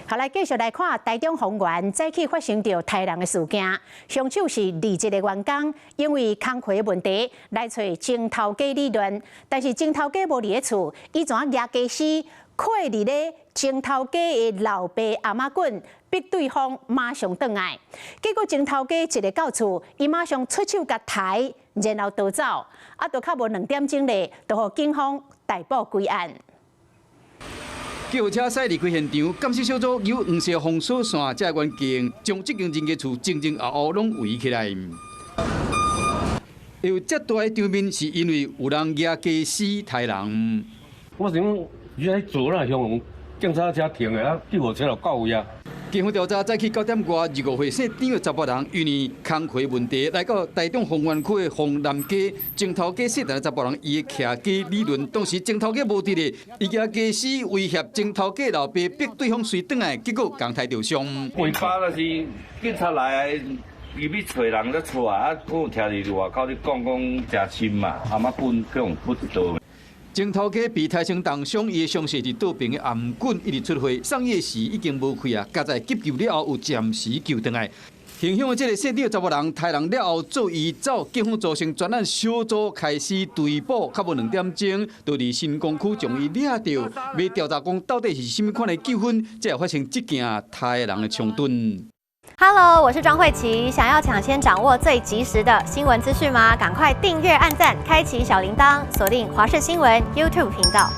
好，来继续来看台中丰原早起发生着杀人的事件。凶手是离职的员工，因为工课问题来找钟头家理论，但是钟头家无伫咧厝，伊怎抓家私跨入咧钟头家的老爸阿妈滚，逼对方马上转来。结果钟头家一个到厝，伊马上出手甲抬，然后逃走。就较无2点钟咧，就互警方逮捕归案。 救护车驶离开现场，监视小组由黄色封锁线遮远镜，将这间人家厝前后后拢围起来。有遮大的场面，是因为有人举家私杀人。我想你喺做啦，向警察车停的啊，救护车就到位啊。 警方调查，早起9点外，25岁姓张的查甫人，因为工课问题来到台中丰原区的丰南街，钟头街姓陈的查甫人，伊的徛家理论，当时钟头街无伫咧，伊举家私威胁钟头街老爸，逼对方随转来，结果共抬着伤。尾巴就是警察来，伊要找人咧出来，我有听伫外口咧讲诚深嘛，阿妈本向不知道。 钟头家被抬成重伤，伊的伤势是倒边的颔管一直出血，送医时已经无气啊，加在急救了后有暂时救回来。行凶的这个姓李的查甫人，杀人了后做移走，警方组成专案小组开始追捕，较无2点钟，就伫新光区将伊抓到，要调查讲到底是甚么款的纠纷，才会发生这件杀人的冲突。 Hello， 我是庄慧琪。想要抢先掌握最及时的新闻资讯吗？赶快订阅、按赞、开启小铃铛，锁定华视新闻 YouTube 频道。